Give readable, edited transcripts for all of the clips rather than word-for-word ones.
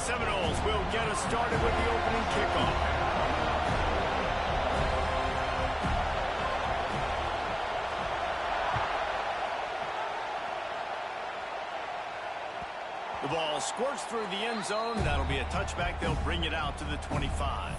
Seminoles will get us started with the opening kickoff. The ball squirts through the end zone. That'll be a touchback. They'll bring it out to the 25.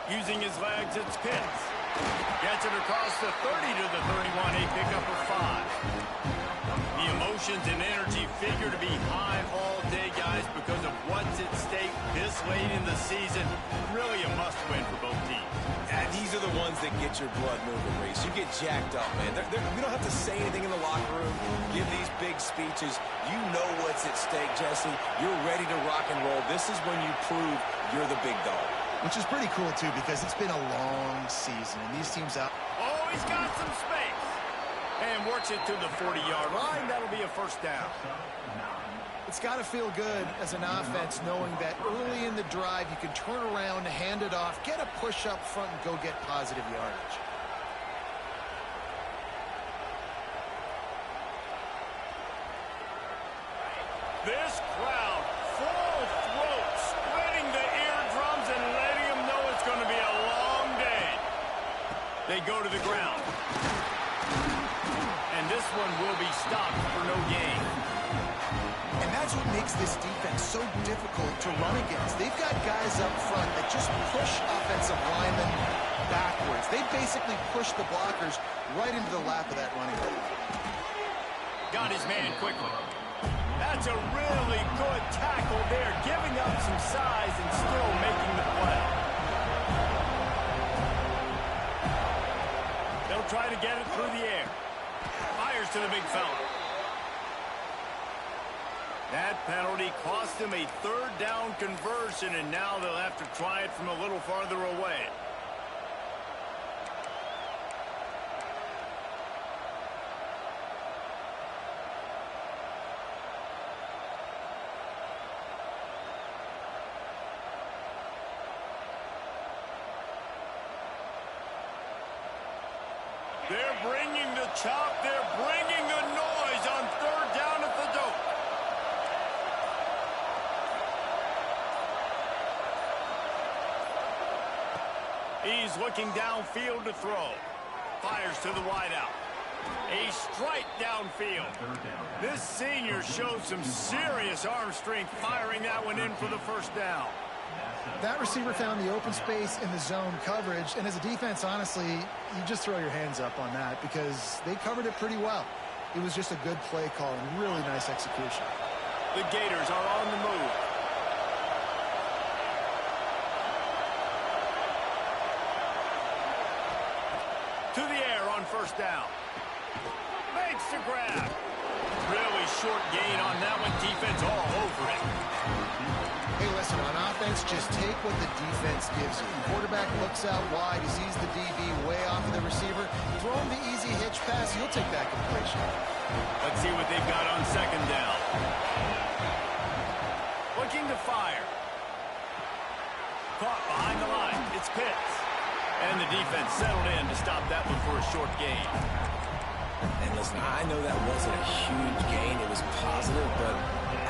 Using his legs, it's Pitts. Gets it across the 30 to the 31, a pickup of 5. The emotions and energy figure to be high all day, guys, because of what's at stake this late in the season. Really a must-win for both teams. And these are the ones that get your blood moving, Reese. You get jacked up, man. We don't have to say anything in the locker room, give these big speeches. You know what's at stake, Jesse. You're ready to rock and roll. This is when you prove you're the big dog. Which is pretty cool, too, because it's been a long season, and these teams out. Oh, he's got some space. And works it to the 40-yard line. That'll be a first down. It's got to feel good as an offense knowing that early in the drive you can turn around, hand it off, get a push up front, and go get positive yardage. This crowd, full throat, spreading the eardrums and letting them know it's going to be a long day. They go to the ground. And this one will be stopped for no gain. And that's what makes this defense so difficult to run against. They've got guys up front that just push offensive linemen backwards. They basically push the blockers right into the lap of that running back. Got his man quickly. That's a really good tackle there, giving up some size and still making the play. They'll try to get it through the air. Fires to the big fella. That penalty cost him a third down conversion, and now they'll have to try it from a little farther away. They're bringing the chop. They're bringing the noise on third down at the dope. He's looking downfield to throw. Fires to the wideout. A strike downfield. This senior showed some serious arm strength firing that one in for the first down. That receiver found the open space in the zone coverage, and as a defense, honestly, you just throw your hands up on that because they covered it pretty well. It was just a good play call and really nice execution. The Gators are on the move. To the air on first down. Makes the grab. Really short gain on that one. Defense all over it. Hey, listen, on offense, just take what the defense gives you. The quarterback looks out wide. He sees the DB way off of the receiver. Throw him the easy hitch pass. He'll take that completion. Let's see what they've got on second down. Looking to fire. Caught behind the line. It's Pitts. And the defense settled in to stop that one for a short gain. And listen, I know that wasn't a huge gain. It was positive, but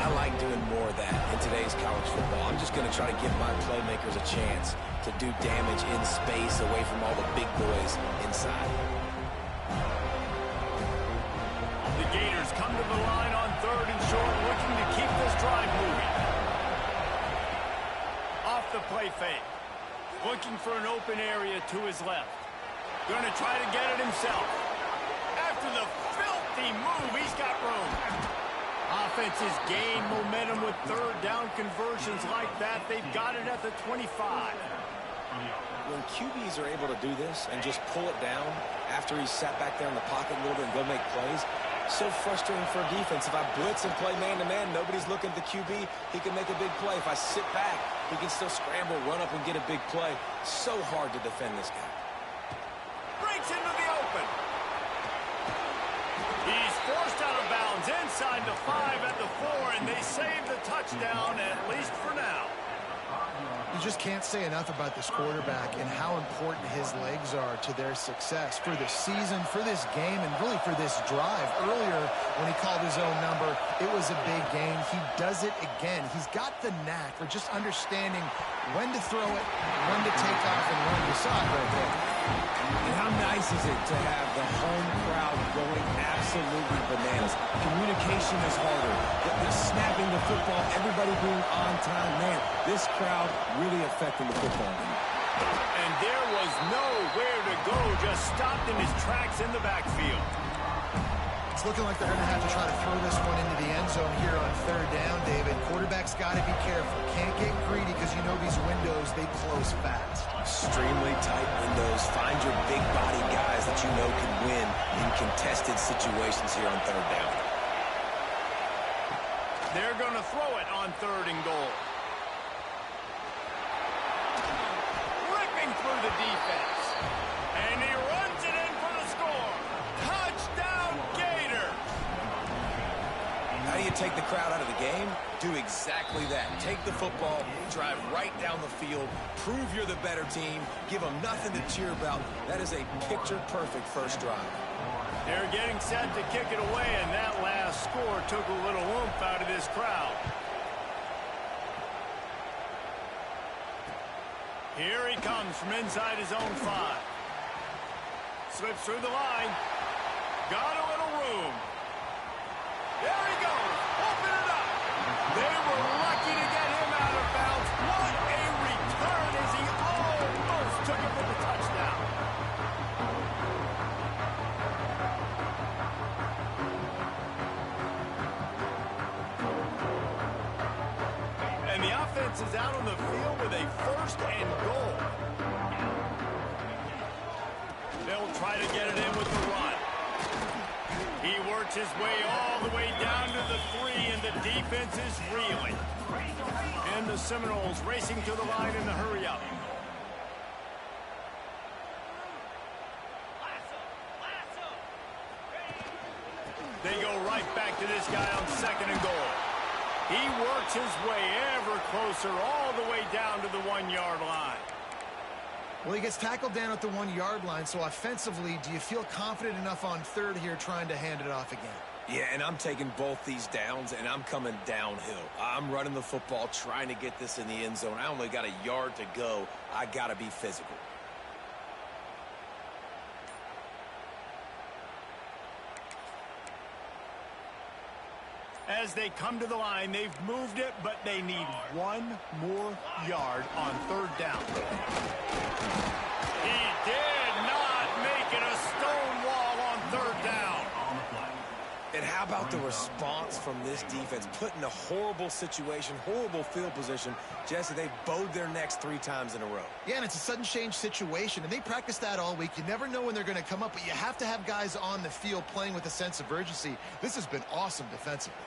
I like doing more of that in today's college football. I'm just going to try to give my playmakers a chance to do damage in space away from all the big boys inside. The Gators come to the line on third and short, looking to keep this drive moving. Off the play fake. Looking for an open area to his left. Going to try to get it himself. After the filthy move, he's got room. Offenses gain momentum with third down conversions like that. They've got it at the 25. When QBs are able to do this and just pull it down after he's sat back there in the pocket a little bit and go make plays, so frustrating for a defense. If I blitz and play man-to-man, nobody's looking at the QB, he can make a big play. If I sit back, he can still scramble, run up and get a big play. So hard to defend this guy. breaks into the open. He's forced out of bounds inside the 5 at the 4, and they save the touchdown, at least for now. You just can't say enough about this quarterback and how important his legs are to their success for the season, for this game, and really for this drive. Earlier, when he called his own number, it was a big gain. He does it again. He's got the knack for just understanding when to throw it, when to take off, and when to saw it right there. And how nice is it to have the home crowd going absolutely bananas? Communication is harder. They're snapping the football, everybody being on time. Man, this crowd really affecting the football game. And there was nowhere to go, just stopped in his tracks in the backfield. It's looking like they're going to have to try to throw this one into the end zone here on 3rd down, David. Quarterback's got to be careful. Can't get greedy because you know these windows, they close fast. Extremely tight windows. Find your big body guys that you know can win in contested situations here on 3rd down. They're going to throw it on 3rd and goal. Ripping through the defense. And he runs it in for the score. Touchdown, Gator! How do you take the crowd out of the game? Do exactly that. Take the football, drive right down the field, prove you're the better team, give them nothing to cheer about. That is a picture-perfect first drive. They're getting set to kick it away, and that last score took a little oomph out of this crowd. Here he comes from inside his own 5. Slips through the line. Got a little room. There he goes. Open it up. They were lucky to get him out of bounds. What a return as he almost took it for the touchdown. And the offense is out on the field with a 1st and goal. They'll try to get it in with the run. He works his way all the way down to the 3, and the defense is reeling. And the Seminoles racing to the line in the hurry-up. They go right back to this guy on 2nd and goal. He works his way ever closer all the way down to the 1-yard line. Well, he gets tackled down at the 1-yard line, so offensively, do you feel confident enough on 3rd here trying to hand it off again? Yeah, and I'm taking both these downs, and I'm coming downhill. I'm running the football, trying to get this in the end zone. I only got a yard to go. I got to be physical. As they come to the line, they've moved it, but they need 1 more yard on 3rd down. He did not make it a stone wall on 3rd down. And how about the response from this defense? Put in a horrible situation, horrible field position. Jesse, they bowed their necks 3 times in a row. Yeah, and it's a sudden change situation, and they practice that all week. You never know when they're going to come up, but you have to have guys on the field playing with a sense of urgency. This has been awesome defensively.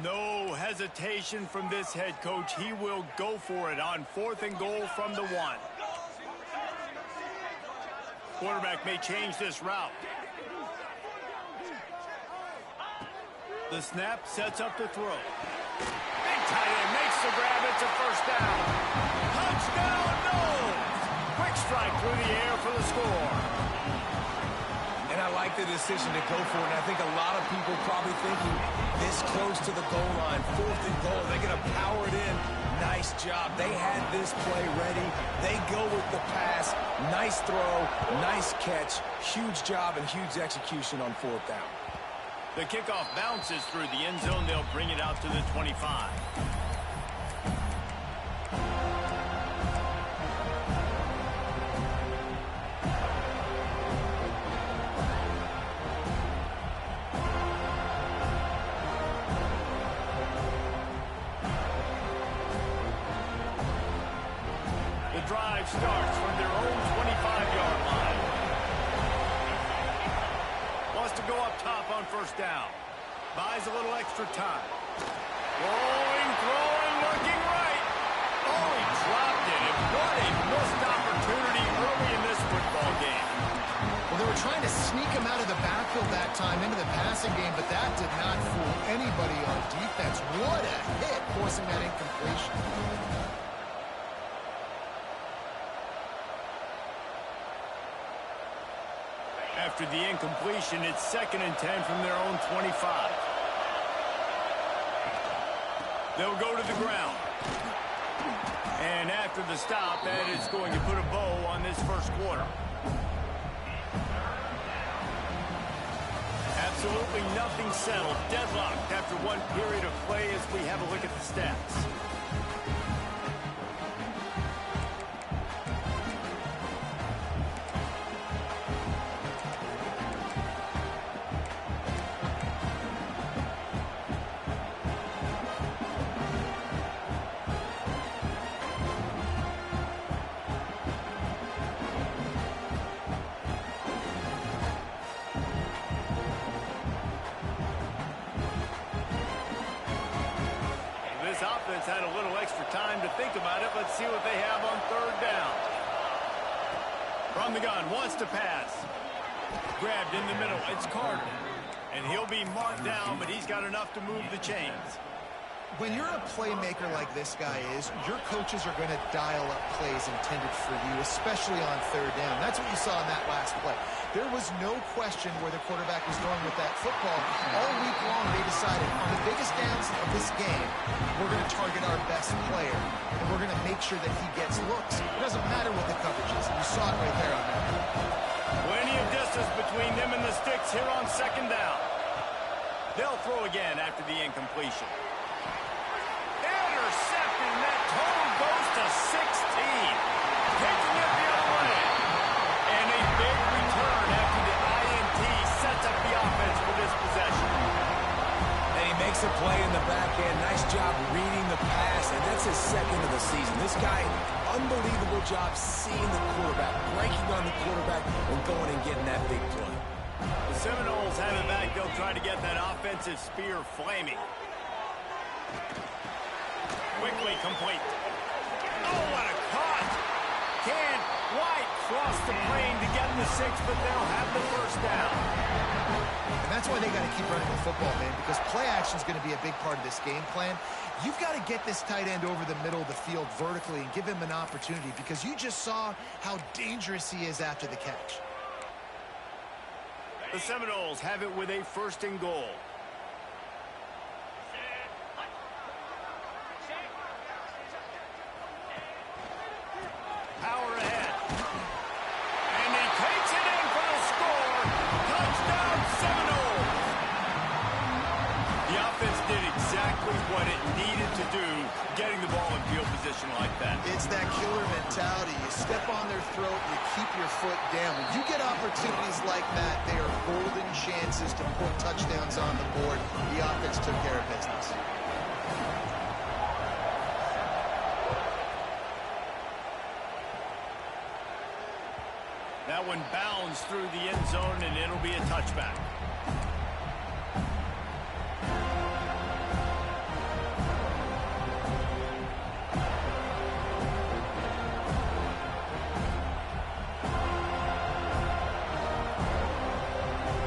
No hesitation from this head coach. He will go for it on 4th and goal from the 1. Quarterback may change this route. The snap sets up the throw. Big tight end makes the grab. It's a 1st down. Touchdown, no! Quick strike through the air for the score. And I like the decision to go for it. And I think a lot of people probably thinking this close to the goal line, 4th and goal, they're going to power it in. Nice job. They had this play ready. They go with the pass. Nice throw, nice catch. Huge job and huge execution on 4th down. The kickoff bounces through the end zone. They'll bring it out to the 25. Drive starts from their own 25-yard line. Wants to go up top on 1st down. Buys a little extra time. Rolling, throwing, looking right. Oh, he dropped it. And what a missed opportunity early in this football game. Well, they were trying to sneak him out of the backfield that time into the passing game, but that did not fool anybody on defense. What a hit, forcing that incompletion. After the incompletion, it's 2nd and 10 from their own 25. They'll go to the ground. And after the stop, that is going to put a bow on this first quarter. Absolutely nothing settled. Deadlocked after one period of play as we have a look at the stats. This offense had a little extra time to think about it. Let's see what they have on 3rd down. From the gun, wants to pass. Grabbed in the middle. It's Carter. And he'll be marked down, but he's got enough to move the chains. When you're a playmaker like this guy is, your coaches are going to dial up plays intended for you, especially on 3rd down. That's what you saw in that last play. There was no question where the quarterback was going with that football. All week long, they decided on the biggest downs of this game, we're going to target our best player, and we're going to make sure that he gets looks. It doesn't matter what the coverage is. You saw it right there on that. Plenty of distance between them and the sticks here on 2nd down. They'll throw again after the incompletion. Intercepted, and that total goes to 16. Taking it the other way. And a big return after the INT sets up the offense for this possession. And he makes a play in the back end. Nice job reading the pass, and that's his 2nd of the season. This guy, unbelievable job seeing the quarterback, breaking on the quarterback, and going and getting that big play. The Seminoles have it back. They'll try to get that offensive spear flaming. Quickly complete. Oh, what a cut! Can White cross the plane to get the 6, but they'll have the 1st down. And that's why they got to keep running the football, man, because play action is going to be a big part of this game plan. You've got to get this tight end over the middle of the field vertically and give him an opportunity, because you just saw how dangerous he is after the catch. The Seminoles have it with a 1st and goal. Power ahead. And he takes it in for the score. Touchdown, Seminoles. The offense did exactly what it needed to do, getting the ball in field position like that. It's that killer mentality. You step on their throat, you keep your foot down. When you get opportunities like that, they are golden chances to put touchdowns on the board. The offense took care of business. That one bounds through the end zone, and it'll be a touchback.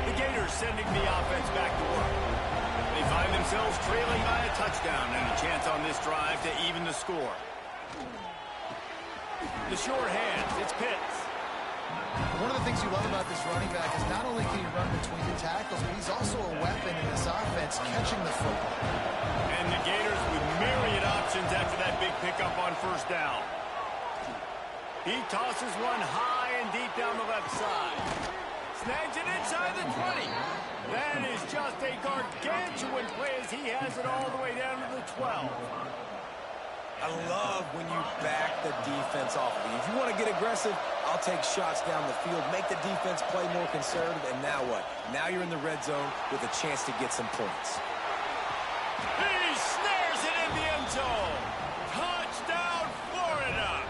The Gators sending the offense back to work. They find themselves trailing by a touchdown and a chance on this drive to even the score. The short hands, it's Pitts. One of the things you love about this running back is not only can he run between the tackles, but he's also a weapon in this offense, catching the football. And the Gators with myriad options after that big pickup on 1st down. He tosses one high and deep down the left side. Snags it inside the 20. That is just a gargantuan play as he has it all the way down to the 12. I love when you back the defense off of you. If you want to get aggressive, I'll take shots down the field, make the defense play more conservative, and now what? Now you're in the red zone with a chance to get some points. He snares it in the end zone. Touchdown, Florida.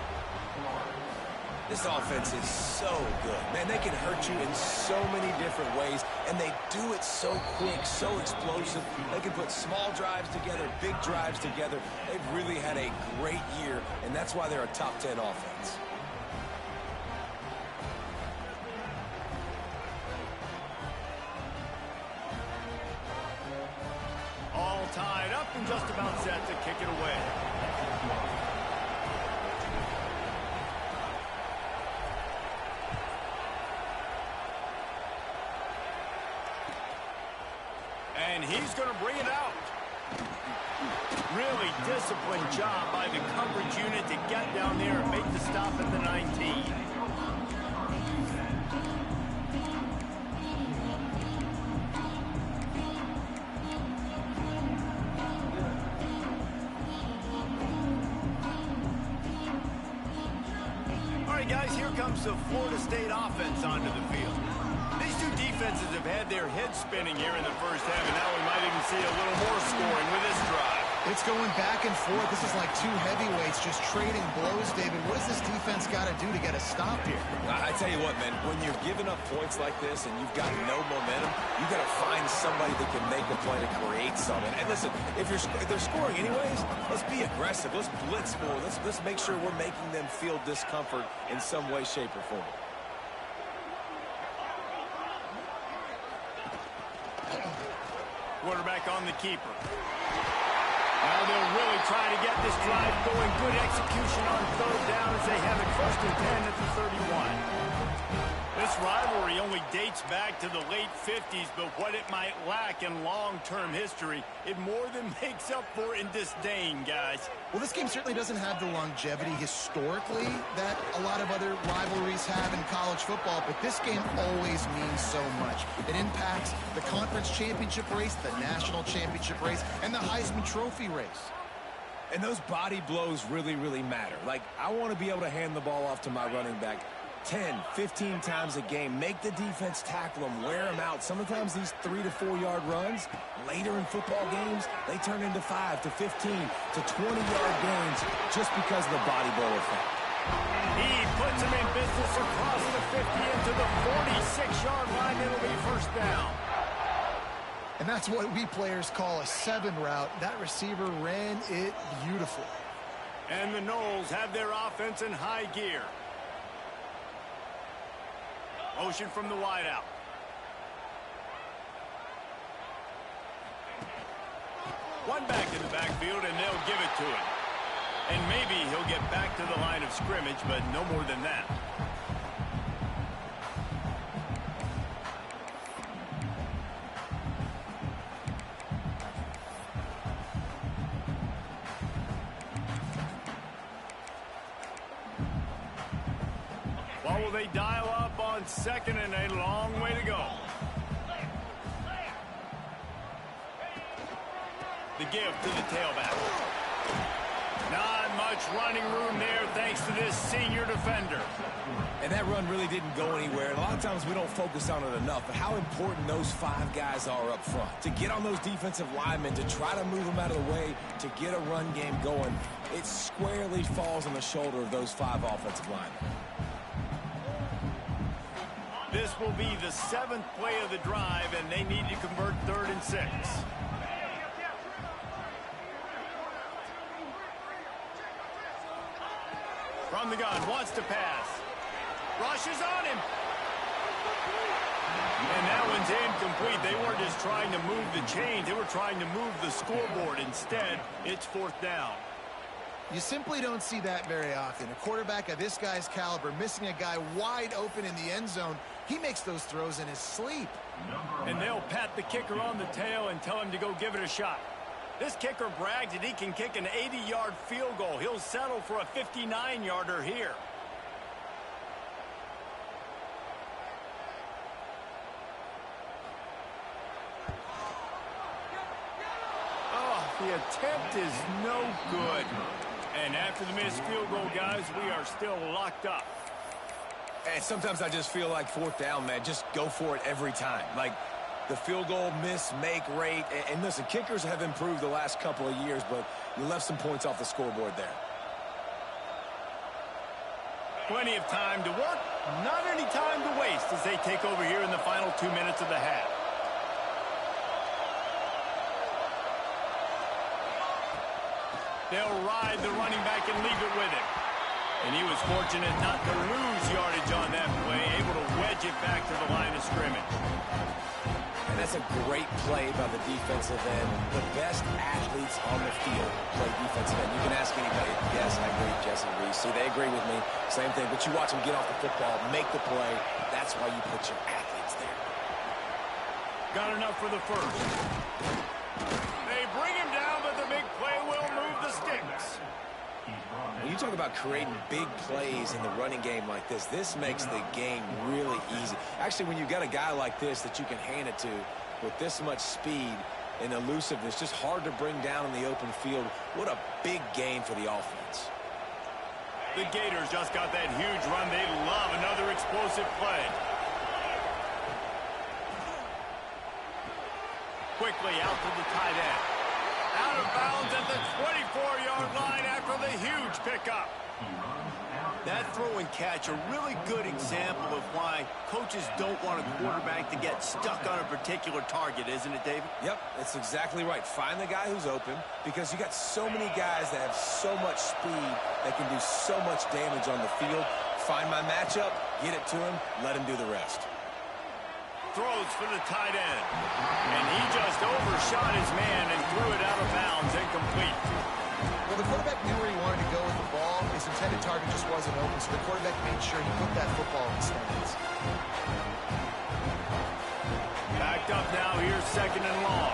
This offense is so good. Man, they can hurt you in so many different ways, and they do it so quick, so explosive. They can put small drives together, big drives together. They've really had a great year, and that's why they're a top 10 offense. All tied up and just about set to kick it away. And he's going to bring it out. Really disciplined job by the coverage unit to get down there and make the stop at the 19. All right, guys, here comes the Florida State offense onto the field. These two defenses have had their heads spinning here in the first half, and now we might even see a little more scoring with this drive. It's going back and forth. This is like two heavyweights just trading blows, David. What does this defense got to do to get a stop here? I tell you what, man, when you're giving up points like this and you've got no momentum, you got to find somebody that can make a play to create something. And listen, if they're scoring anyways, let's be aggressive. Let's blitz more. Let's make sure we're making them feel discomfort in some way, shape, or form. Quarterback on the keeper. Now they'll really try to get this drive going. Good execution on third down as they have it 1st and 10 at the 31. This rivalry only dates back to the late 50s, but what it might lack in long-term history, it more than makes up for in disdain, guys. Well, this game certainly doesn't have the longevity historically that a lot of other rivalries have in college football, but this game always means so much. It impacts the conference championship race, the national championship race, and the Heisman Trophy race. And those body blows really, really matter. Like, I want to be able to hand the ball off to my running back 10, 15 times a game. Make the defense tackle them, wear them out. Sometimes these 3 to 4 yard runs, later in football games, they turn into 5 to 15 to 20-yard gains just because of the body blow effect. He puts him in business across the 50 into the 46-yard line. It'll be 1st down. And that's what we players call a 7 route. That receiver ran it beautifully. And the Noles have their offense in high gear. Motion from the wideout. One back in the backfield, and they'll give it to him. And maybe he'll get back to the line of scrimmage, but no more than that. What will they dial up on 2nd and a long way to go? The give to the tailback. Not much running room there thanks to this senior defender. And that run really didn't go anywhere. And a lot of times we don't focus on it enough, but how important those 5 guys are up front. To get on those defensive linemen, to try to move them out of the way, to get a run game going, it squarely falls on the shoulder of those 5 offensive linemen. This will be the 7th play of the drive, and they need to convert 3rd and 6. From the gun, wants to pass. Rushes on him. And that one's incomplete. They weren't just trying to move the chains. They were trying to move the scoreboard. Instead, it's 4th down. You simply don't see that very often. A quarterback of this guy's caliber missing a guy wide open in the end zone. He makes those throws in his sleep. And they'll pat the kicker on the tail and tell him to go give it a shot. This kicker brags that he can kick an 80-yard field goal. He'll settle for a 59-yarder here. Oh, the attempt is no good. And after the missed field goal, guys, we are still locked up. And sometimes I just feel like 4th down, man, just go for it every time. Like, the field goal miss-make rate. And listen, kickers have improved the last couple of years, but you left some points off the scoreboard there. Plenty of time to work, not any time to waste as they take over here in the final 2 minutes of the half. They'll ride the running back and leave it with him. And he was fortunate not to lose yardage on that play, able to wedge it back to the line of scrimmage. And that's a great play by the defensive end. The best athletes on the field play defensive end. You can ask anybody. Yes, I agree, Jesse Reese. See, they agree with me. Same thing. But you watch them get off the football, make the play. That's why you put your athletes there. Got enough for the first. They bring him down, but the big play will move the sticks. When you talk about creating big plays in the running game like this makes the game really easy. Actually, when you've got a guy like this that you can hand it to with this much speed and elusiveness, just hard to bring down in the open field. What a big gain for the offense. The Gators just got that huge run. They love another explosive play. Quickly out to the tight end. Out of bounds at the 24-yard line after the huge pickup. That throw and catch, a really good example of why coaches don't want a quarterback to get stuck on a particular target, isn't it, David? Yep, that's exactly right. Find the guy who's open, because you got so many guys that have so much speed that can do so much damage on the field. Find my matchup, get it to him, let him do the rest. Throws for the tight end. And he just overshot his man and threw it out of bounds, incomplete. Well, the quarterback knew where he wanted to go with the ball. His intended target just wasn't open, so the quarterback made sure he put that football in the stands. Backed up now, here's second and long.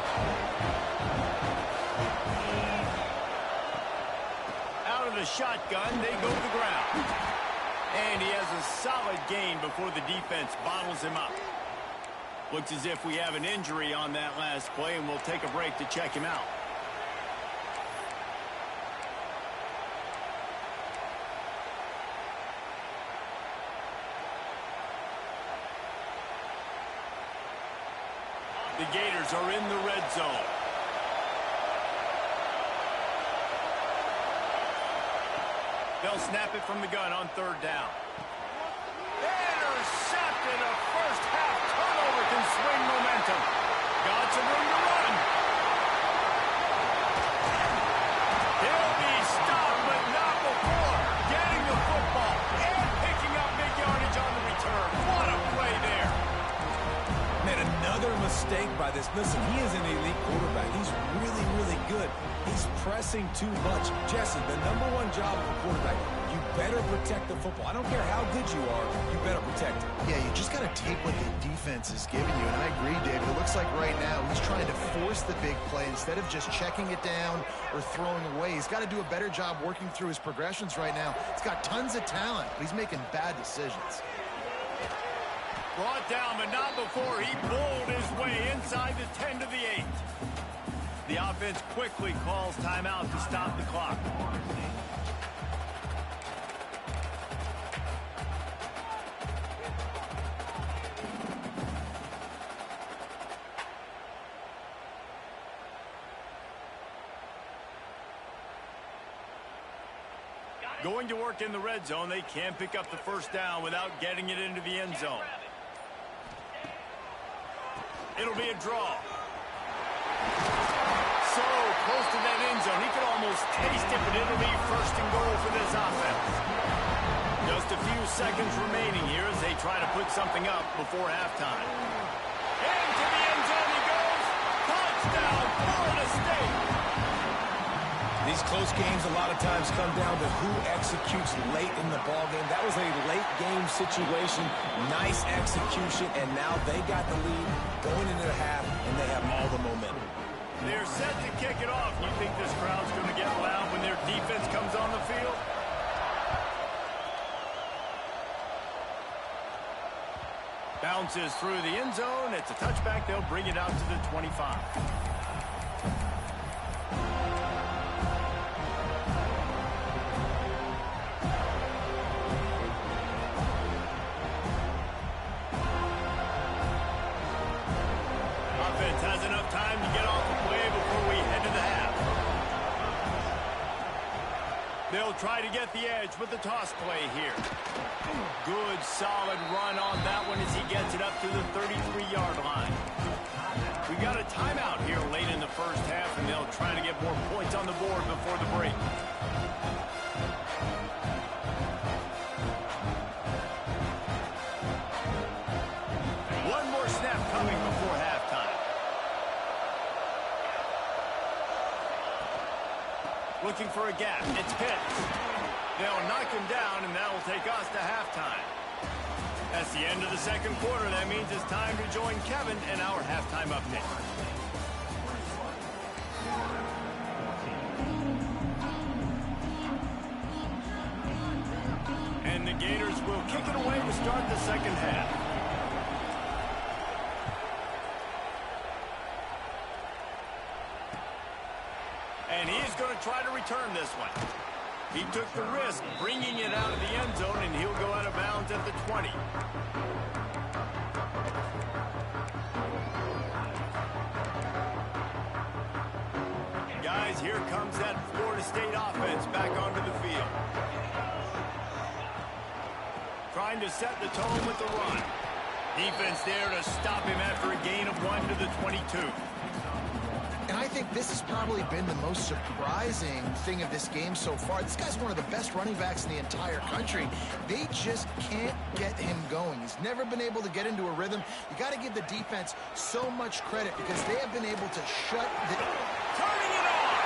Out of the shotgun, they go to the ground. And he has a solid gain before the defense bottles him up. Looks as if we have an injury on that last play, and we'll take a break to check him out. The Gators are in the red zone. They'll snap it from the gun on third down. Intercepted. A first half turnover can swing momentum. Got some room to run. He'll be stopped, but not before getting the football and picking up big yardage on the return. What a play there. Man, another mistake by this. Listen, he is an elite quarterback. He's really, really good. He's pressing too much. Jesse, the #1 job of a quarterback, you better protect the football. I don't care how good you are, you better protect it. Yeah, you just got to take what the defense is giving you, and I agree, David. It looks like right now he's trying to force the big play instead of just checking it down or throwing away. He's got to do a better job working through his progressions right now. He's got tons of talent, but he's making bad decisions. Brought down, but not before he bowled his way inside the 10 to the 8. The offense quickly calls timeout to stop the clock. Going to work in the red zone, they can pick up the first down without getting it into the end zone. It'll be a draw. So close to that end zone, he could almost taste it, but it'll be first and goal for this offense. Just a few seconds remaining here as they try to put something up before halftime. Into the end zone he goes. Touchdown, Florida State. These close games a lot of times come down to who executes late in the ballgame. That was a late game situation. Nice execution, and now they got the lead going into the half, and they have all the momentum. They're set to kick it off. You think this crowd's going to get loud when their defense comes on the field? Bounces through the end zone. It's a touchback. They'll bring it out to the 25. Has enough time to get off the play before we head to the half. They'll They'll try to get the edge with the toss play here. Good, solid run on that one as he gets it up to the 33-yard line. We got a timeout here late in the first half, and they'll try to get more points on the board before the break. One more snap coming before halftime. Looking for a gap. It's Pitts. They'll knock him down, and that will take us to halftime. That's the end of the second quarter. That means it's time to join Kevin and our halftime update. And the Gators will kick it away to start the second half. And he's going to try to return this one. He took the risk, bringing it out of the end zone, and he'll go out of bounds at the 20. Guys, here comes that Florida State offense back onto the field. Trying to set the tone with the run. Defense there to stop him after a gain of 1 to the 22. And I think this has probably been the most surprising thing of this game so far. This guy's one of the best running backs in the entire country. They just can't get him going. He's never been able to get into a rhythm. You got to give the defense so much credit because they have been able to shut the... Turning it on!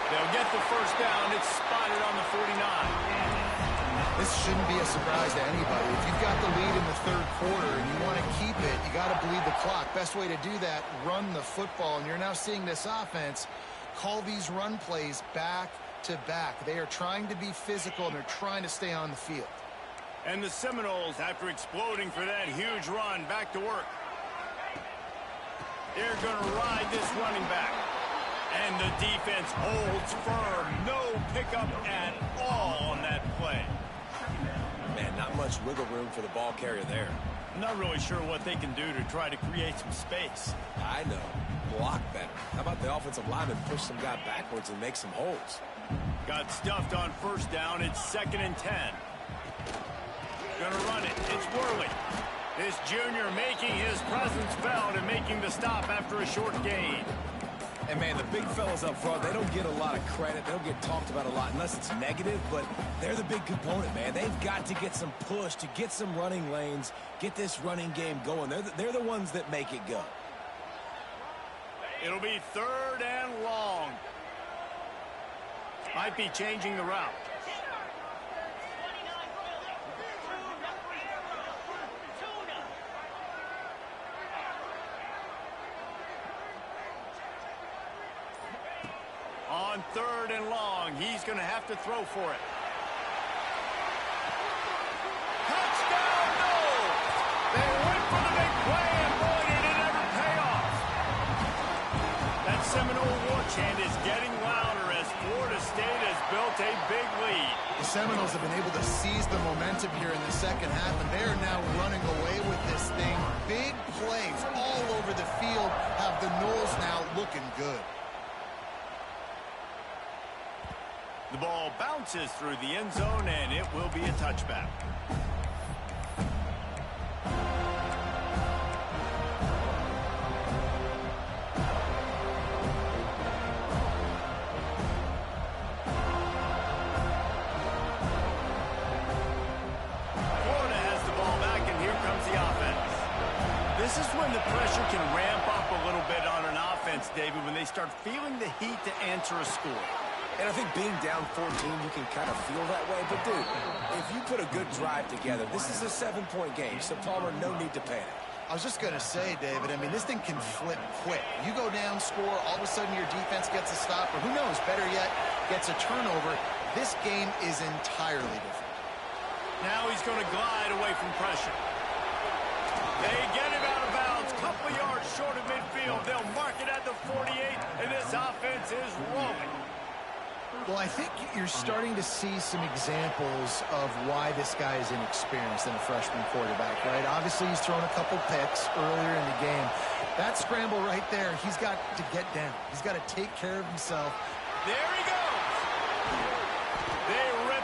They'll get the first down. It's spotted on the 49. This shouldn't be a surprise to anybody. If you've got the lead in the third quarter and you want to keep it, you got to bleed the clock. Best way to do that, run the football. And you're now seeing this offense call these run plays back to back. They are trying to be physical, and they're trying to stay on the field. And the Seminoles, after exploding for that huge run, back to work. They're going to ride this running back. And the defense holds firm. No pickup at all on that play. Man, not much wiggle room for the ball carrier there. I'm not really sure what they can do to try to create some space. I know. Block better. How about the offensive lineman push some guy backwards and make some holes? Got stuffed on first down. It's 2nd and 10. Gonna run it. It's Worley. This junior making his presence felt and making the stop after a short gain. And, man, the big fellas up front, they don't get a lot of credit. They don't get talked about a lot unless it's negative, but they're the big component, man. They've got to get some push, to get some running lanes, get this running game going. They're the ones that make it go. It'll be 3rd and long. Might be changing the route. On 3rd and long, he's going to have to throw for it. Touchdown, no! They went for the big play, and boy, did it ever pay off. That Seminole war chant is getting louder as Florida State has built a big lead. The Seminoles have been able to seize the momentum here in the second half, and they're now running away with this thing. Big plays all over the field have the Noles now looking good. The ball bounces through the end zone, and it will be a touchback. Florida has the ball back, and here comes the offense. This is when the pressure can ramp up a little bit on an offense, David, when they start feeling the heat to answer a score. And I think being down 14, you can kind of feel that way. But, dude, if you put a good drive together, this is a 7-point game. So, Palmer, no need to panic. I was just going to say, David, I mean, this thing can flip quick. You go down, score, all of a sudden your defense gets a stop, or who knows, better yet, gets a turnover. This game is entirely different. Now he's going to glide away from pressure. They get him out of bounds, couple yards short of midfield. They'll mark it at the 48, and this offense is rolling. Well, I think you're starting to see some examples of why this guy is inexperienced in a freshman quarterback, right? Obviously, he's thrown a couple picks earlier in the game. That scramble right there, he's got to get down. He's got to take care of himself. There he goes.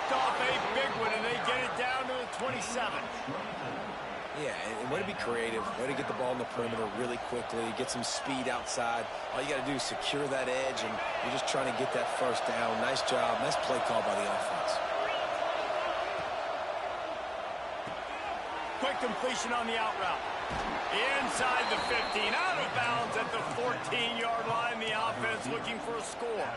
picked off a big one, and they get it down to the 27. Yeah, and way to be creative, way to get the ball in the perimeter really quickly, get some speed outside. All you got to do is secure that edge, and you're just trying to get that first down. Nice job. Nice play call by the offense. Quick completion on the out route. Inside the 15, out of bounds at the 14-yard line. The offense looking for a score.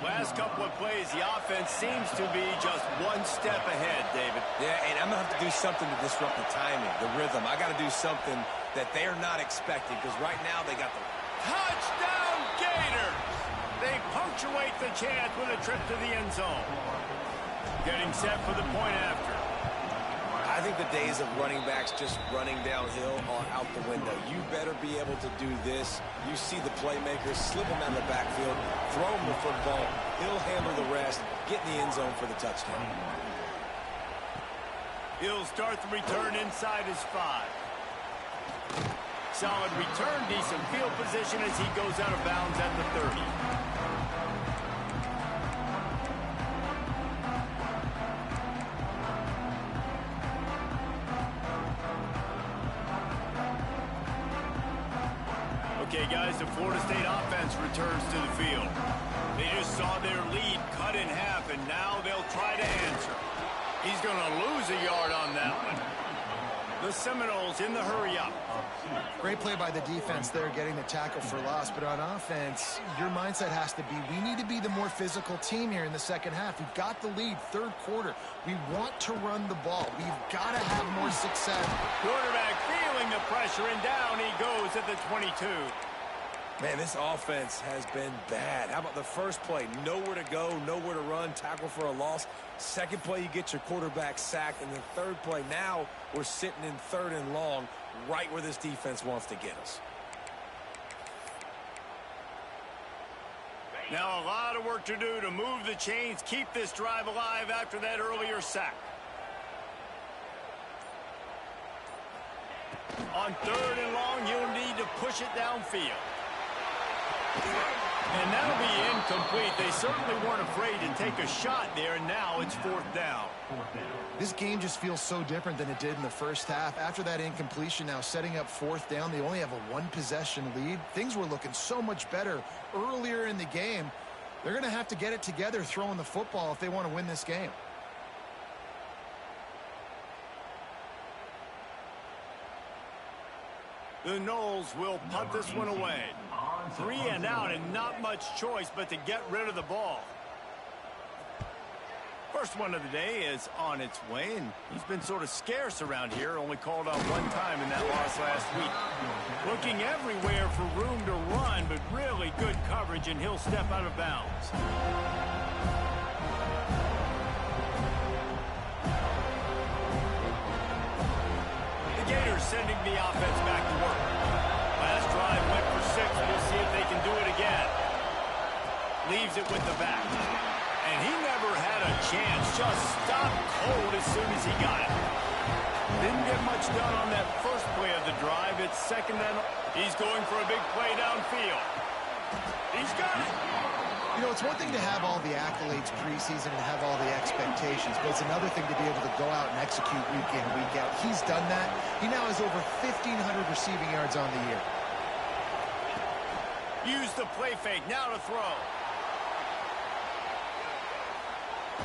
Last couple of plays, the offense seems to be just one step ahead, David. Yeah, and I'm going to have to do something to disrupt the timing, the rhythm. I got to do something that they are not expecting, because right now they got the touchdown Gators. They punctuate the chance with a trip to the end zone. Getting set for the point after. I think the days of running backs just running downhill are out the window. You better be able to do this. You see the playmakers, slip him out of the backfield, throw him the football, he'll handle the rest, get in the end zone for the touchdown. He'll start the return inside his 5. Solid return, decent field position as he goes out of bounds at the 30. Okay, guys, the Florida State offense returns to the field. They just saw their lead cut in half, and now they'll try to answer. He's going to lose a yard on that one. The Seminoles in the hurry-up. Great play by the defense there, getting the tackle for loss. But on offense, your mindset has to be, we need to be the more physical team here in the second half. We've got the lead, third quarter. We want to run the ball. We've got to have more success. Quarterback feeling the pressure, and down he goes at the 22. Man, this offense has been bad. How about the first play? Nowhere to go, nowhere to run, tackle for a loss. Second play, you get your quarterback sacked. And the third play, now we're sitting in 3rd and long, right where this defense wants to get us. Now a lot of work to do to move the chains, keep this drive alive after that earlier sack. On 3rd and long, you'll need to push it downfield. And that'll be incomplete. They certainly weren't afraid to take a shot there, and now it's 4th down. This game just feels so different than it did in the first half. After that incompletion, now setting up 4th down, they only have a 1-possession lead. Things were looking so much better earlier in the game. They're going to have to get it together throwing the football if they want to win this game. The Noles will punt this one away. 3 and out, and not much choice but to get rid of the ball. First one of the day is on its way, and he's been sort of scarce around here, only called out 1 time in that loss last week. Looking everywhere for room to run, but really good coverage, and he'll step out of bounds. The Gators sending the offense back to work. Last drive went for 6. We'll see if they can do it again. Leaves it with the back. And he never had a chance. Just stopped cold as soon as he got it. Didn't get much done on that first play of the drive. It's 2nd and he's going for a big play downfield. He's got it. You know, it's one thing to have all the accolades preseason and have all the expectations, but it's another thing to be able to go out and execute week in, week out. He's done that. He now has over 1,500 receiving yards on the year. Use the play fake. Now to throw.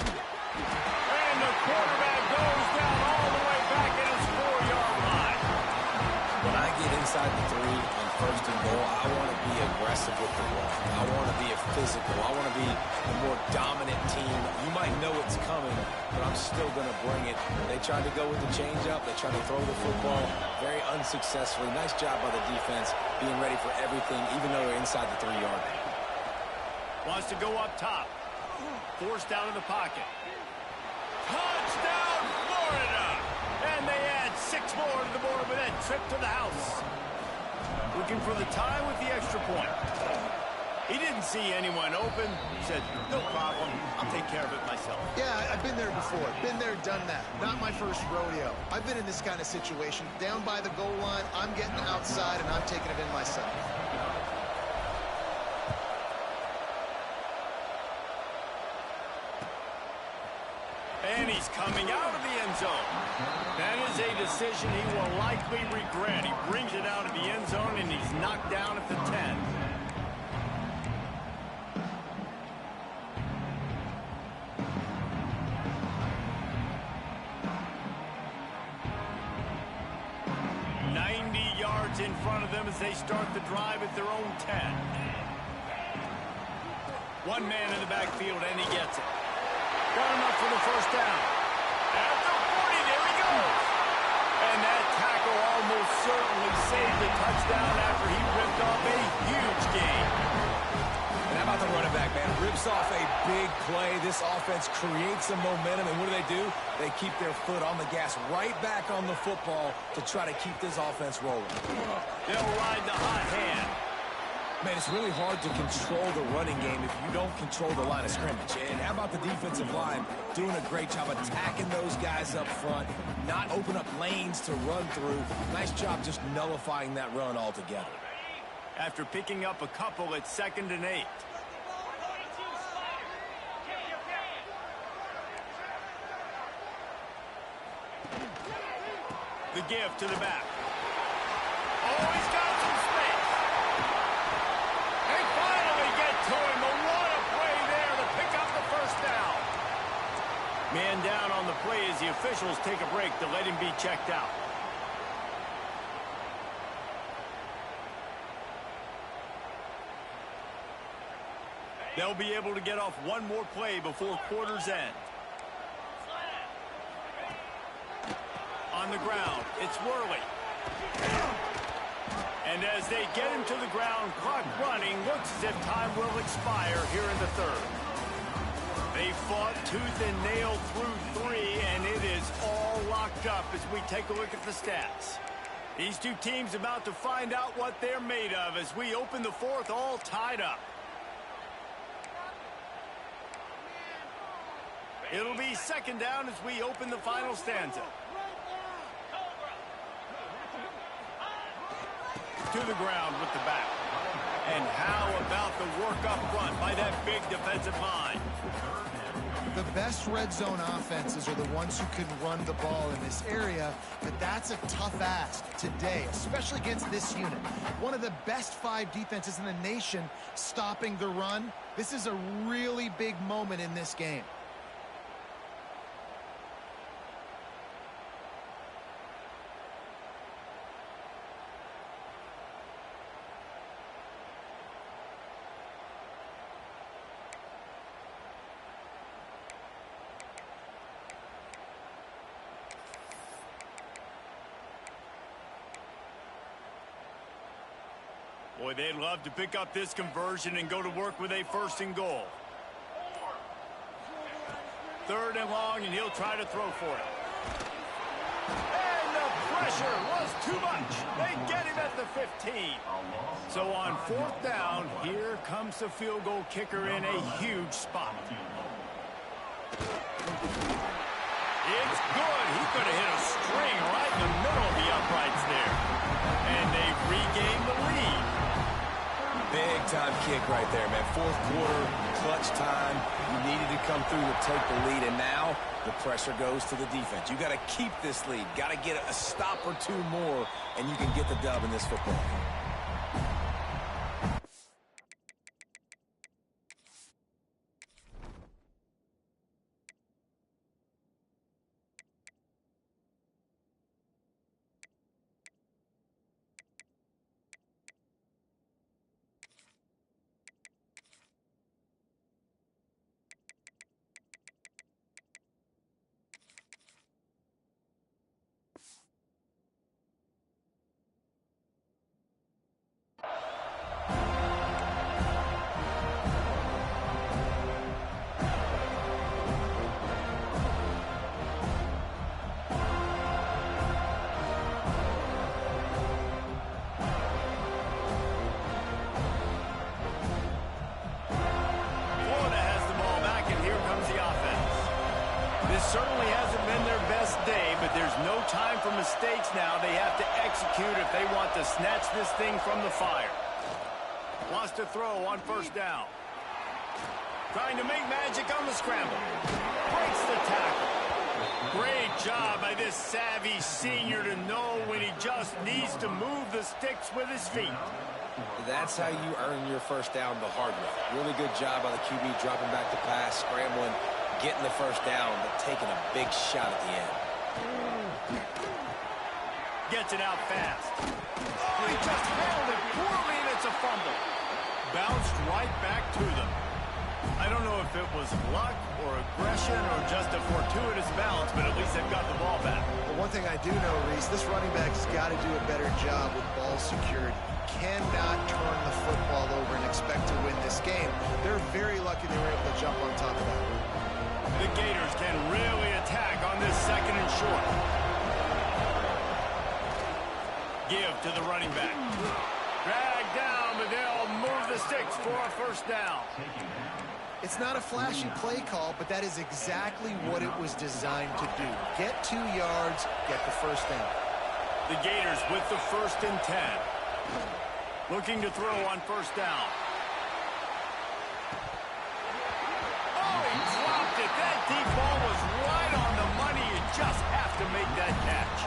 And the quarterback goes down all the way back at his 4-yard line. When I get inside the 3 on 1st and goal, I want to be aggressive with the ball. I want to be physical. I want to be the more dominant team. You might know it's coming, but I'm still going to bring it. They tried to go with the changeup. They tried to throw the football very unsuccessfully. Nice job by the defense being ready for everything, even though they're inside the 3-yard line. Wants to go up top. Forced out of the pocket. Touchdown, Florida! And they add 6 more to the board with that trip to the house. Looking for the tie with the extra point. He didn't see anyone open. Said, no problem. I'll take care of it myself. Yeah, I've been there before. Been there, done that. Not my first rodeo. I've been in this kind of situation. Down by the goal line, I'm getting outside, and I'm taking it in myself. He's coming out of the end zone. That is a decision he will likely regret. He brings it out of the end zone, and he's knocked down at the 10. In front of them as they start the drive at their own 10. One man in the backfield, and he gets it. Got him up for the first down. At the 40, there he goes. And that tackle almost certainly saved the touchdown after he ripped off a huge gain. And how about the running back, man? Rips off a big play. This offense creates some momentum, and what do? They keep their foot on the gas right back on the football to try to keep this offense rolling. They'll ride the hot hand. Man, it's really hard to control the running game if you don't control the line of scrimmage. And how about the defensive line doing a great job attacking those guys up front, not open up lanes to run through. Nice job just nullifying that run altogether. After picking up a couple, it's 2nd and 8. The give to the back. Oh, he's got some space. They finally get to him. But what a play there to pick up the first down. Man down on the play as the officials take a break to let him be checked out. They'll be able to get off one more play before quarter's end. On the ground, it's Worley. And as they get him to the ground, clock running, looks as if time will expire here in the 3rd. They fought tooth and nail through 3, and it is all locked up as we take a look at the stats. These two teams about to find out what they're made of as we open the 4th all tied up. It'll be 2nd down as we open the final stanza. To the ground with the back. And how about the work up front by that big defensive line? The best red zone offenses are the ones who can run the ball in this area, but that's a tough ask today, especially against this unit. One of the best 5 defenses in the nation stopping the run. This is a really big moment in this game. Boy, they'd love to pick up this conversion and go to work with a 1st and goal. 3rd and long, and he'll try to throw for it. And the pressure was too much. They get him at the 15. So on 4th down, here comes the field goal kicker in a huge spot. It's good. He could have hit a string right in the middle of the uprights there. And they've regained the lead. Big-time kick right there, man. 4th quarter, clutch time. You needed to come through to take the lead, and now the pressure goes to the defense. You got to keep this lead. Got to get a stop or 2 more, and you can get the dub in this football game. Certainly hasn't been their best day, but there's no time for mistakes now. They have to execute if they want to snatch this thing from the fire. Wants to throw on 1st down. Trying to make magic on the scramble. Breaks the tackle. Great job by this savvy senior to know when he just needs to move the sticks with his feet. That's how you earn your first down the hard way. Really good job by the QB dropping back to pass, scrambling, getting the first down, but taking a big shot at the end. Gets it out fast. Oh, he just handled it poorly, and it's a fumble. Bounced right back to them. I don't know if it was luck or aggression or just a fortuitous bounce, but at least they've got the ball back. Well, one thing I do know, Reese, this running back's got to do a better job with ball security. Cannot turn the football over and expect to win this game. They're very lucky they were able to jump on top of that. The Gators can really attack on this second and short. Give to the running back. Drag down, but they'll move the sticks for a first down. It's not a flashy play call, but that is exactly what it was designed to do. Get 2 yards, get the first down. The Gators with the 1st and 10. Looking to throw on first down. Oh, he dropped it. That deep ball was right on the money. You just have to make that catch.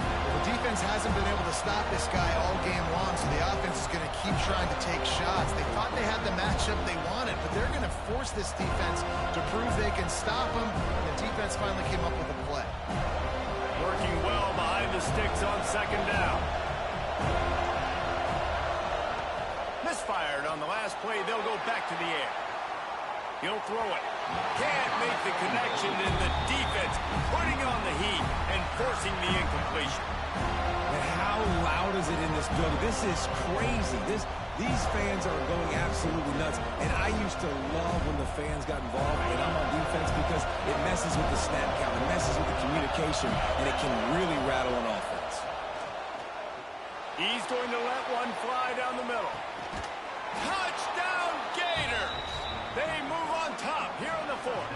The defense hasn't been able to stop this guy all game long, so the offense is going to keep trying to take shots. They thought they had the matchup they wanted, but they're going to force this defense to prove they can stop them. The defense finally came up with a play. Working well behind the sticks on second down. Misfired on the last play. They'll go back to the air. He'll throw it. Can't make the connection, and the defense putting on the heat and forcing the incompletion. And how loud is it in this building? This is crazy. These fans are going absolutely nuts. And I used to love when the fans got involved and I'm on defense because it messes with the snap count, it messes with the communication, and it can really rattle an offense. He's going to let one fly down the middle. Touchdown, Gators! They move on top here in the 4th.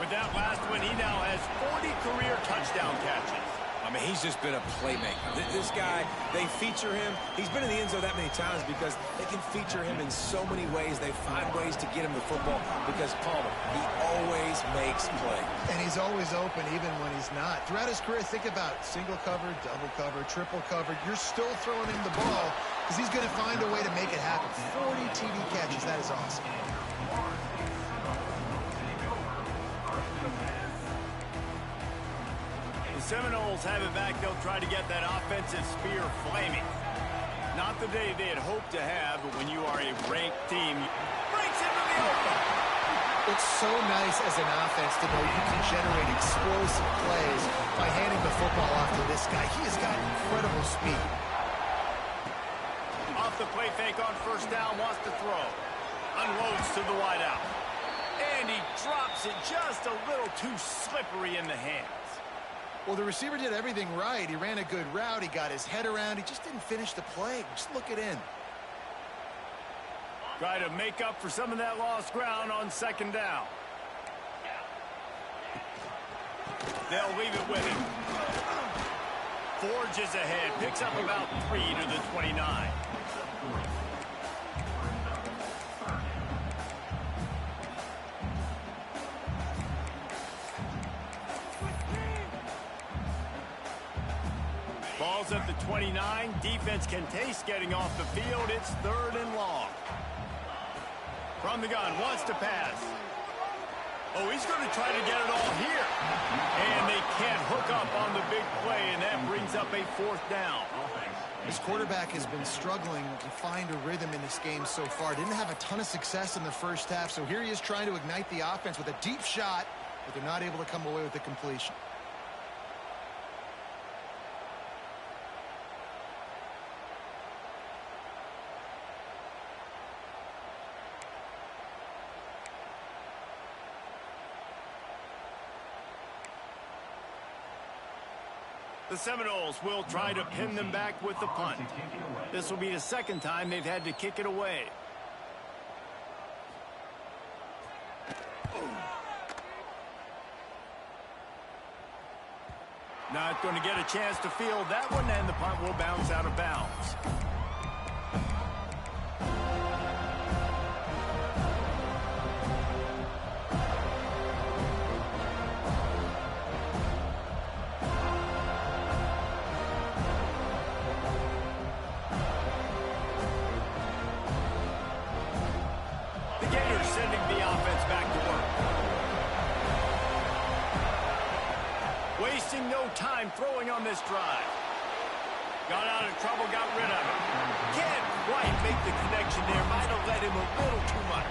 With that last one, he now has 40 career touchdown catches. I mean, he's just been a playmaker. This guy, they feature him. He's been in the end zone that many times because they can feature him in so many ways. They find ways to get him the football because Palmer, he always makes plays. And he's always open even when he's not. Throughout his career, think about single cover, double cover, triple cover. You're still throwing him the ball because he's going to find a way to make it happen. 40 TD catches, that is awesome. The Seminoles have it back. They'll try to get that offensive spear flaming. Not the day they had hoped to have, but when you are a ranked team, breaks into the open. It's so nice as an offense to know you can generate explosive plays by handing the football off to this guy. He has got incredible speed. Off the play fake on first down, wants to throw. Unloads to the wideout. And he drops it just a little too slippery in the hands. Well, the receiver did everything right. He ran a good route. He got his head around. He just didn't finish the play. Just look it in. Try to make up for some of that lost ground on second down. They'll leave it with him. Forges ahead. Picks up about 3 to the 29. Ball's at the 29. Defense can taste getting off the field. It's 3rd and long. From the gun, wants to pass. Oh, he's going to try to get it all here. And they can't hook up on the big play, and that brings up a 4th down. His quarterback has been struggling to find a rhythm in this game so far. Didn't have a ton of success in the first half, so here he is trying to ignite the offense with a deep shot, but they're not able to come away with the completion. The Seminoles will try to pin them back with the punt. This will be the 2nd time they've had to kick it away. Not going to get a chance to field that one, and the punt will bounce out of bounds. wasting no time throwing on this drive. Got out of trouble, got rid of it. Can't quite make the connection there. Might have let him a little too much.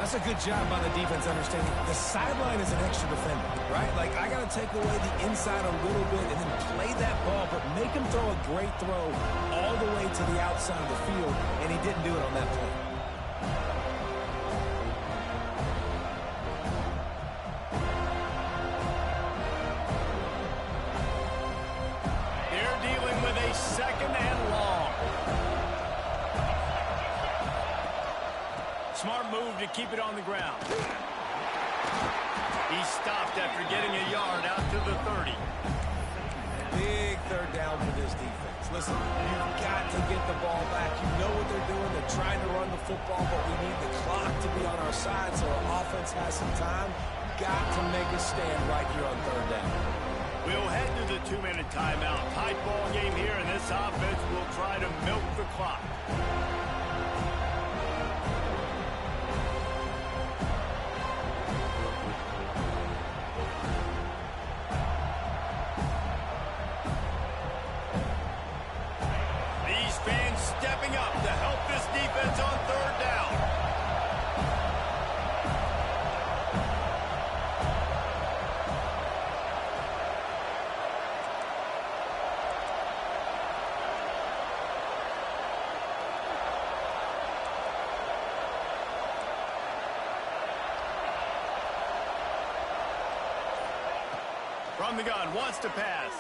That's a good job by the defense understanding the sideline is an extra defender, right? Like, I got to take away the inside a little bit and then play that ball, but make him throw a great throw all the way to the outside of the field, and he didn't do it on that play. They're dealing with a second and long. Smart move to keep it on the ground. He stopped after getting a yard out to the 30. Big third down for this defense. Listen, you've got to get the ball back. You know what they're doing. They're trying to run the football, but we need the clock to be on our side so our offense has some time. Got to make a stand right here on third down. We'll head to the 2-minute timeout. Tight ball game here, and this offense will try to milk the clock. Stepping up to help this defense on third down. From the gun, wants to pass.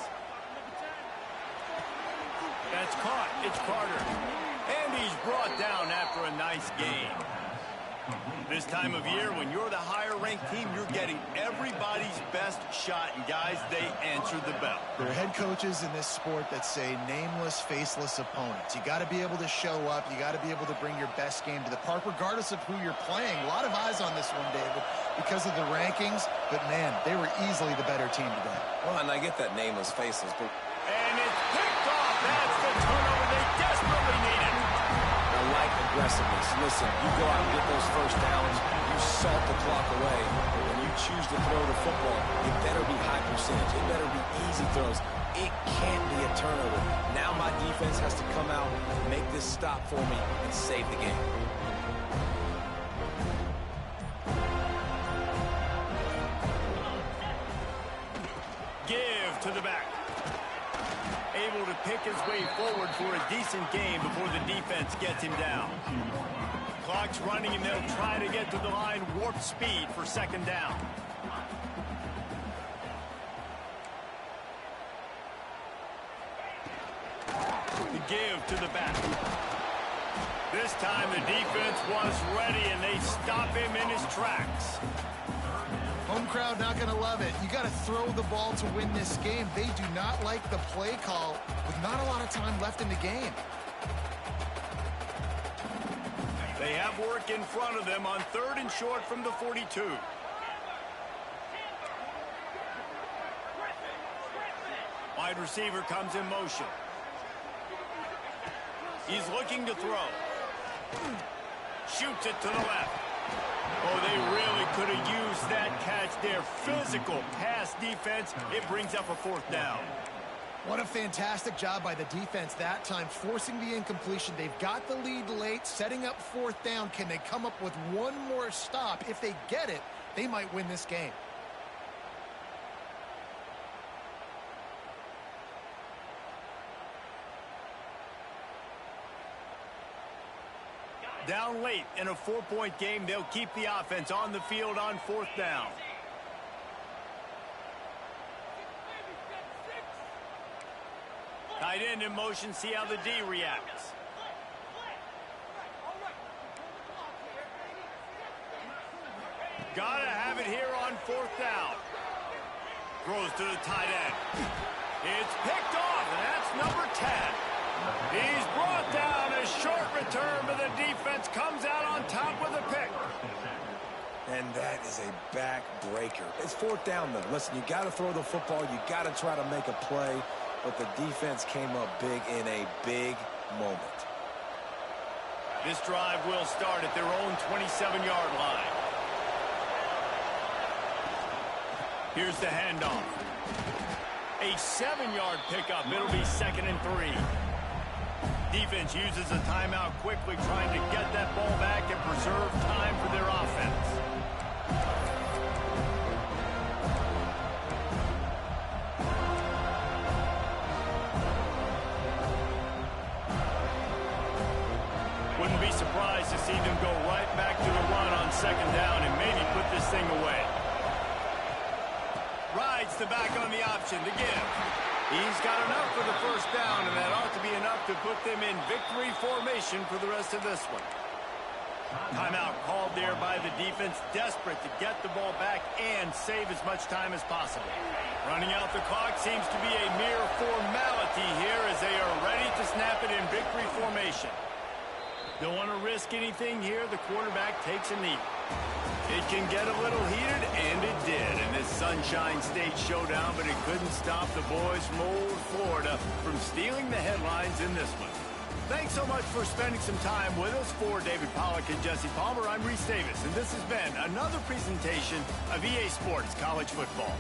That's caught. It's Carter. And he's brought down after a nice game. This time of year, when you're the higher-ranked team, you're getting everybody's best shot. And, guys, they answer the bell. There are head coaches in this sport that say nameless, faceless opponents. You got to be able to show up. You got to be able to bring your best game to the park, regardless of who you're playing. A lot of eyes on this one, David, because of the rankings. But, man, they were easily the better team today. Well, and I get that nameless, faceless, but... And it's picked off. That's the turnover they desperately needed. I like aggressiveness. Listen, you go out and get those first downs, you salt the clock away. When you choose to throw the football, it better be high percentage. It better be easy throws. It can't be a turnover. Now my defense has to come out, make this stop for me, and save the game. Give to the back. Able to pick his way forward for a decent game before the defense gets him down. Clock's running, and they'll try to get to the line warp speed for second down. The give to the back. This time the defense was ready, and they stop him in his tracks. Home crowd not going to love it. You got to throw the ball to win this game. They do not like the play call with not a lot of time left in the game. They have work in front of them on third and short from the 42. Wide receiver comes in motion. He's looking to throw. Shoots it to the left. Oh, they really could have used that catch there. Physical pass defense. It brings up a fourth down. What a fantastic job by the defense that time, forcing the incompletion. They've got the lead late, setting up fourth down. Can they come up with one more stop? If they get it, they might win this game. Down late in a 4-point game, they'll keep the offense on the field on fourth down. Tight end in motion, see how the D reacts. Gotta have it here on fourth down. Throws to the tight end. It's picked off, and that's number 10. He's brought down. A short return, but the defense comes out on top with a pick. And that is a backbreaker. It's fourth down, though. Listen, you got to throw the football. You got to try to make a play. But the defense came up big in a big moment. This drive will start at their own 27-yard line. Here's the handoff. A 7-yard pickup. It'll be 2nd and 3. Defense uses a timeout quickly, trying to get that ball back and preserve time for their offense. Wouldn't be surprised to see them go right back to the run on 2nd down and maybe put this thing away. Rides the back on the option to give. He's got enough for the 1st down, and that ought to be enough to put them in victory formation for the rest of this one. Timeout called there by the defense, desperate to get the ball back and save as much time as possible. Running out the clock seems to be a mere formality here as they are ready to snap it in victory formation. Don't want to risk anything here. The quarterback takes a knee. It can get a little heated, and it did in this Sunshine State showdown, but it couldn't stop the boys from old Florida from stealing the headlines in this one. Thanks so much for spending some time with us. For David Pollack and Jesse Palmer, I'm Reese Davis, and this has been another presentation of EA Sports College Football.